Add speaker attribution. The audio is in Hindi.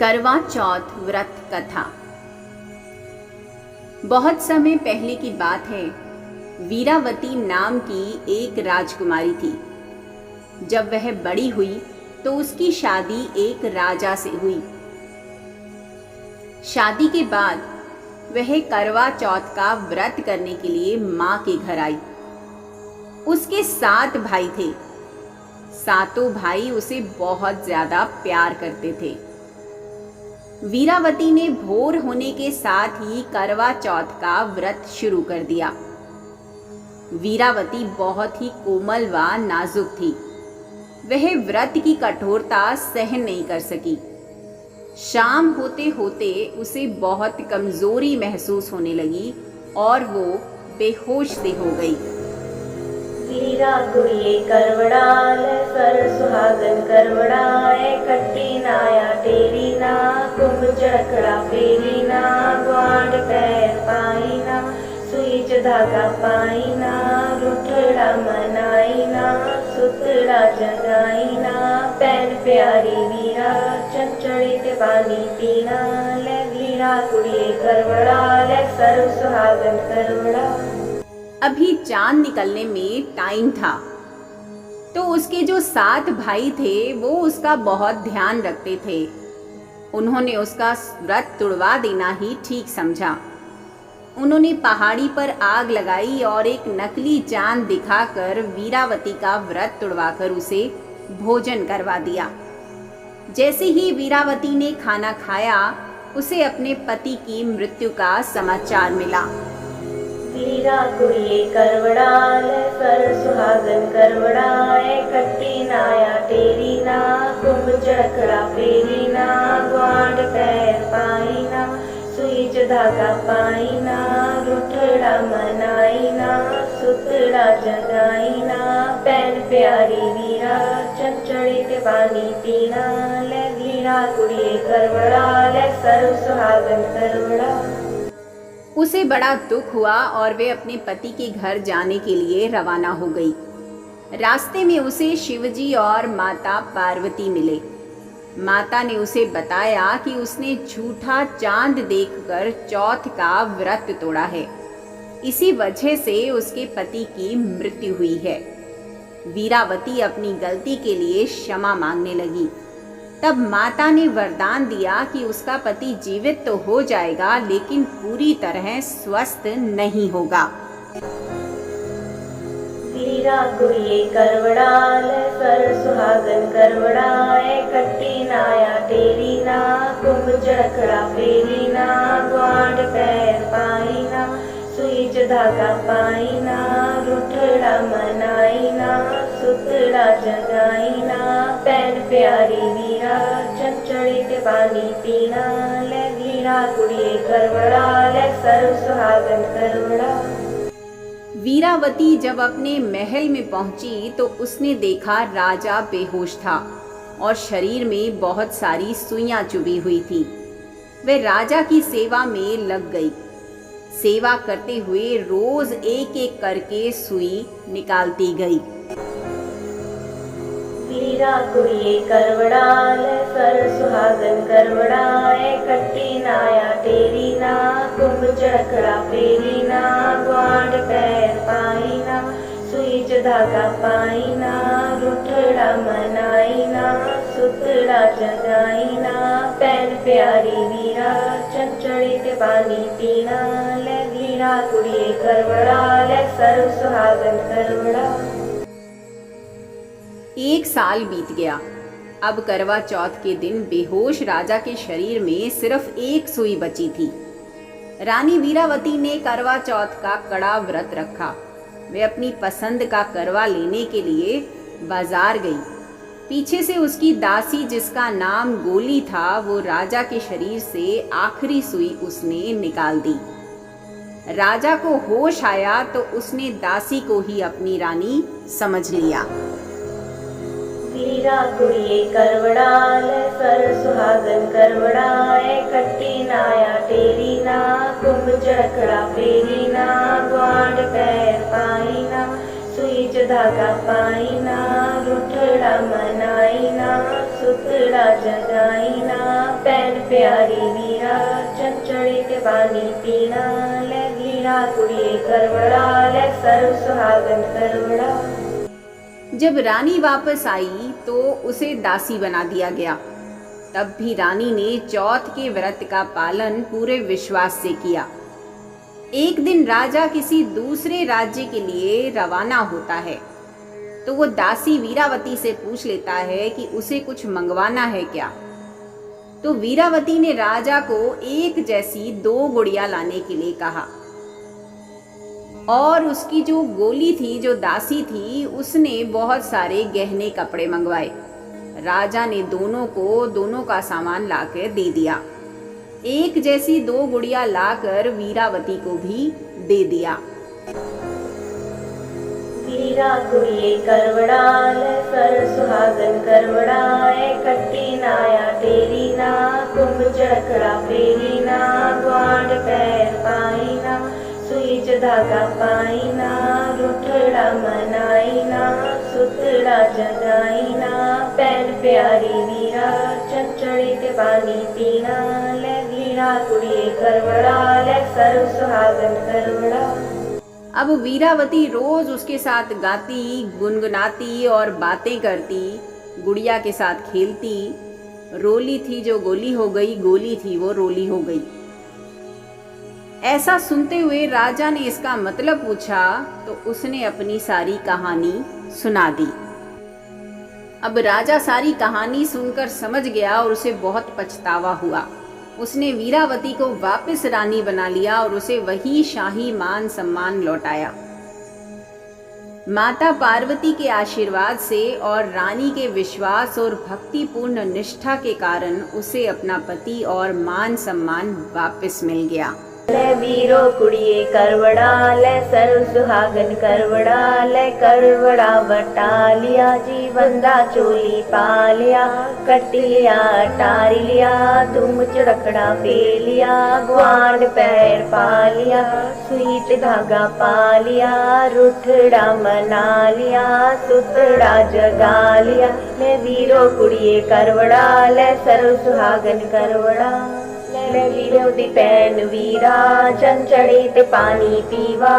Speaker 1: करवा चौथ व्रत कथा। बहुत समय पहले की बात है। वीरावती नाम की एक राजकुमारी थी। जब वह बड़ी हुई तो उसकी शादी एक राजा से हुई। शादी के बाद वह करवा चौथ का व्रत करने के लिए माँ के घर आई। उसके 7 भाई थे। सातों भाई उसे बहुत ज्यादा प्यार करते थे। वीरावती ने भोर होने के साथ ही करवा चौथ का व्रत शुरू कर दिया। वीरावती बहुत ही कोमल व नाजुक थी। वह व्रत की कठोरता सहन नहीं कर सकी। शाम होते होते उसे बहुत कमजोरी महसूस होने लगी और वो बेहोश से हो गई।
Speaker 2: वीरा गुड़िए करवड़ाल कर सुहागन करवड़ाए कट्टी नाया टेरी ना कुंभ चढ़कड़ा पेरी ना ग्वाड पैर पाई ना सुई च धागा पाई ना रुठड़ा मनाई ना सुतड़ा जगाई ना पैन प्यारी वीरा चंचड़ी ते पानी पीना ले वीरा गुड़िए करवड़ाल कर सुहागन करवड़ा।
Speaker 1: अभी चांद निकलने में टाइम था तो उसके जो 7 भाई थे वो उसका बहुत ध्यान रखते थे। उन्होंने उसका व्रत तुड़वा देना ही ठीक समझा। उन्होंने पहाड़ी पर आग लगाई और एक नकली चांद दिखाकर वीरावती का व्रत तुड़वाकर उसे भोजन करवा दिया। जैसे ही वीरावती ने खाना खाया उसे अपने पति की मृत्यु का समाचार मिला।
Speaker 2: वीरा गुड़िए करवड़ाल कर सुहागन करवड़ाए कट्टी नाया टेरी ना कुंभ चढ़कड़ा पेरी ना ग्वाड पैर पाई ना सुई च धागा पाई ना रुठड़ा मनाई ना सुतड़ा जगाई ना पैन प्यारी वीरा चंचड़ी ते पानी पीना ले वीरा गुड़िए करवड़ाल कर सुहागन करवड़ा।
Speaker 1: उसे बड़ा दुख हुआ और वे अपने पति के घर जाने के लिए रवाना हो गई। रास्ते में उसे शिवजी और माता पार्वती मिले। माता ने उसे बताया कि उसने झूठा चांद देखकर चौथ का व्रत तोड़ा है। इसी वजह से उसके पति की मृत्यु हुई है। वीरावती अपनी गलती के लिए क्षमा मांगने लगी। तब माता ने वरदान दिया कि उसका पति जीवित तो हो जाएगा लेकिन पूरी तरह स्वस्थ नहीं होगा।
Speaker 2: वीरा गुड़िए करवड़ाल कर सुहागन करवड़ाए कट्टी नाया टेरी ना कुंभ चढ़कड़ा पेरी ना ग्वाड पैर पाई ना सुई च धागा पाई ना रुठड़ा मनाई ना सुतड़ा जगाई ना पैन प्यारी वीरा चंचड़ी ते पानी पीना ले वीरा गुड़िए करवड़ाल कर सुहागन करवड़ा।
Speaker 1: वीरावती जब अपने महल में पहुंची तो उसने देखा राजा बेहोश था और शरीर में बहुत सारी सुइयां चुभी हुई थी। वह राजा की सेवा में लग गई। सेवा करते हुए रोज एक एक करके सुई निकालती गई।
Speaker 2: वीरा गुड़िए करवड़ाल कर सुहागन करवड़ाए कट्टी नाया टेरी ना कुंभ चढ़कड़ा पेरी ना ग्वाड पैर पाई ना सुई च धागा पाई ना रुठड़ा मनाई ना सुतड़ा जगाई ना पैन प्यारी वीरा चंचड़ी ते पानी पीना ले वीरा गुड़िए करवड़ाल कर सुहागन करवड़ा।
Speaker 1: 1 साल बीत गया। अब करवा चौथ के दिन बेहोश राजा के शरीर में सिर्फ एक सुई बची थी। रानी वीरावती ने करवा चौथ का कड़ा व्रत रखा। वे अपनी पसंद का करवा लेने के लिए बाजार गई। पीछे से उसकी दासी जिसका नाम गोली था वो राजा के शरीर से आखिरी सुई उसने निकाल दी। राजा को होश आया तो उसने दासी को ही अपनी रानी समझ लिया।
Speaker 2: वीरा गुड़िए करवड़ाल कर सुहागन करवड़ाए कट्टी नाया टेरी ना कुंभ चढ़कड़ा पेरी ना ग्वाड पैर पाई ना सुई च धागा पाई ना रुठड़ा मनाई ना सुतड़ा जगाईना पैन प्यारी वीरा चंचड़ी के पानी पीना ले वीरा कुड़िए करवड़ा ले सर्व सुहागन करवड़ा।
Speaker 1: जब रानी वापस आई तो उसे दासी बना दिया गया। तब भी रानी ने चौथ के व्रत का पालन पूरे विश्वास से किया। एक दिन राजा किसी दूसरे राज्य के लिए रवाना होता है तो वो दासी वीरावती से पूछ लेता है कि उसे कुछ मंगवाना है क्या। तो वीरावती ने राजा को एक जैसी 2 गुड़िया लाने के लिए कहा और उसकी जो गोली थी, जो दासी थी, उसने बहुत सारे गहने कपड़े मंगवाए। राजा ने दोनों को दोनों का सामान लाकर दे दिया। एक जैसी 2 गुड़िया लाकर वीरावती को भी दे दिया।
Speaker 2: वीरा गुड़िए करवड़ा ले सर सुहागन करवड़ा कट्टी नाया टेरी ना कुंभ चढ़कड़ा पेरी ना ग्वाड पैर पाईना सुई च धागा पाईना रुठड़ा मनाईना सुतड़ा जगाईना पैन प्यारी वीरा चंचड़ी के पानी पीना ले वीरा गुड़िए करवड़ा ले सर्व सुहागन करवड़ा।
Speaker 1: अब वीरावती रोज उसके साथ गाती, गुनगुनाती और बातें करती, गुड़िया के साथ खेलती। रोली थी जो गोली हो गई, गोली थी वो रोली हो गई। ऐसा सुनते हुए राजा ने इसका मतलब पूछा तो उसने अपनी सारी कहानी सुना दी। अब राजा सारी कहानी सुनकर समझ गया और उसे बहुत पछतावा हुआ। उसने वीरावती को वापस रानी बना लिया और उसे वही शाही मान सम्मान लौटाया। माता पार्वती के आशीर्वाद से और रानी के विश्वास और भक्तिपूर्ण निष्ठा के कारण उसे अपना पति और मान सम्मान वापस मिल गया।
Speaker 2: ले वीरो कुड़िए करवड़ा ले सर्व सुहागन करवड़ा ले करवड़ा बटा लिया जीवंदा चोली पा लिया कट लिया टारी लिया धूम चड़कड़ा पे लिया ग्वांड पैर पा लिया सुई च धागा पा लिया रुठड़ा मना लिया सुतड़ा जगा लिया ले वीरो कुड़िए करवड़ा ले सर्व सुहागन करवड़ा। ले वीरो दी पैन वीरा चंचड़ी ते पानी पीवा।